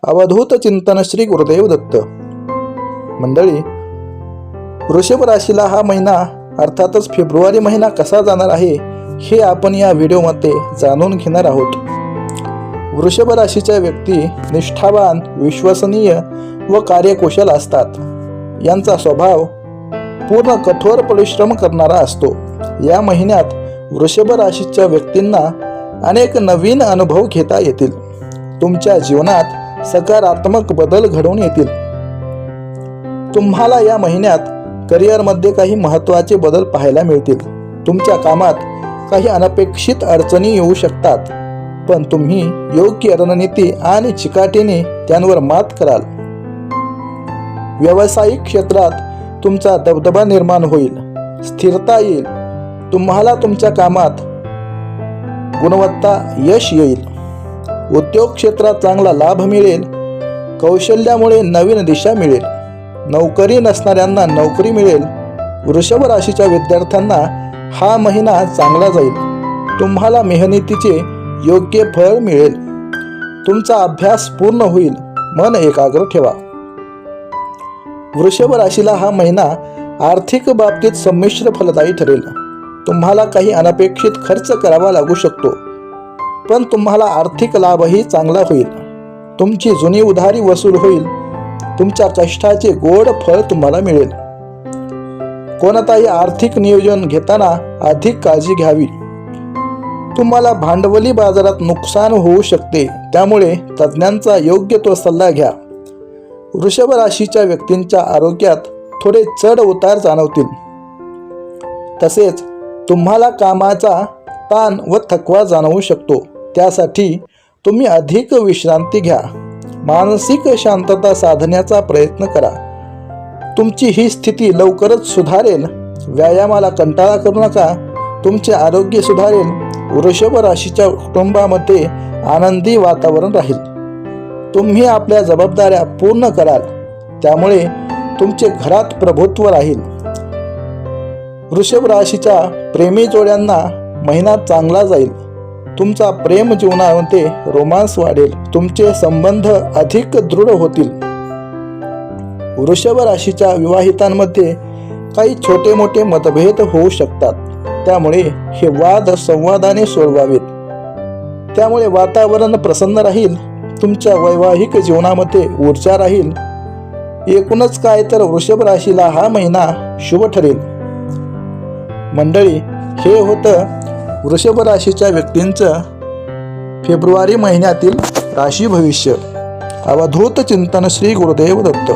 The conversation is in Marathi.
अवधूत चिंतन श्री गुरुदेव दत्त. मंडळी, वृषभ राशीला हा महिना अर्थातच फेब्रुवारी महिना कसा जाणार आहे हे आपण या व्हिडिओमध्ये जाणून घेणार आहोत. वृषभ राशीच्या व्यक्ती निष्ठावान, विश्वसनीय व कार्यकुशल असतात. यांचा स्वभाव पूर्ण कठोर परिश्रम करणारा असतो. या महिन्यात वृषभ राशीच्या व्यक्तींना अनेक नवीन अनुभव घेता येतील. तुमच्या जीवनात सकारात्मक बदल घडून येतील. तुम्हाला या महिन्यात करिअरमध्ये काही महत्त्वाचे बदल पाहायला मिळतील. तुमच्या कामात काही अनपेक्षित अडचणी येऊ शकतात, पण तुम्ही योग्य रणनीती आणि चिकाटीने त्यांवर मात कराल. व्यावसायिक क्षेत्रात तुमचा दबदबा निर्माण होईल, स्थिरता येईल. तुम्हाला तुमच्या कामात गुणवत्ता, यश येईल. उद्योग क्षेत्रात चांगला लाभ मिळेल. कौशल्यामुळे नवीन दिशा मिळेल. नोकरी नसणाऱ्यांना नोकरी मिळेल. वृषभ राशीच्या विद्यार्थ्यांना हा महिना चांगला जाईल. तुम्हाला मेहनतीचे योग्य फळ मिळेल. तुमचा अभ्यास पूर्ण होईल. मन एकाग्र ठेवा. वृषभ राशीला हा महिना आर्थिक बाबतीत संमिश्र फलदायी ठरेल. तुम्हाला काही अनपेक्षित खर्च करावा लागू शकतो, पण तुम्हाला आर्थिक लाभही चांगला होईल. तुमची जुनी उधारी वसूल होईल. तुमच्या कष्टाचे गोड फळ तुम्हाला मिळेल. कोणताही आर्थिक नियोजन घेताना अधिक काळजी घ्यावी. तुम्हाला भांडवली बाजारात नुकसान होऊ शकते, त्यामुळे तज्ज्ञांचा योग्य तो सल्ला घ्या. वृषभ राशीच्या व्यक्तींच्या आरोग्यात थोडे चढ उतार जाणवतील. तसेच तुम्हाला कामाचा ताण व थकवा जाणवू शकतो. त्यासाठी तुम्ही अधिक विश्रांती घ्या. मानसिक शांतता साधण्याचा प्रयत्न करा. तुमची ही स्थिती लवकरच सुधारेल. व्यायामाला कंटाळा करू नका. तुमचे आरोग्य सुधारेल. वृषभ राशीच्या कुटुंबामध्ये आनंदी वातावरण राहील. तुम्ही आपल्या जबाबदाऱ्या पूर्ण कराल, त्यामुळे तुमचे घरात प्रभुत्व राहील. वृषभ राशीच्या प्रेमी जोड्यांना महिना चांगला जाईल. तुमचा प्रेम जीवनामध्ये रोमांस वाढेल. तुमचे संबंध अधिक दृढ होतील. वृषभ राशीच्या विवाहितांमध्ये काही छोटे मोठे मतभेद होऊ शकतात, त्यामुळे हे वाद संवादाने सोडवावेत. त्यामुळे वातावरण प्रसन्न राहील. तुमच्या वैवाहिक जीवनामध्ये ऊर्जा राहील. एकूणच काय तर वृषभ राशीला हा महिना शुभ ठरेल. मंडळी, हे होतं वृषभ राशीच्या व्यक्तींचं फेब्रुवारी महिन्यातील राशी भविष्य. अवधूत चिंतन श्री गुरुदेव दत्त.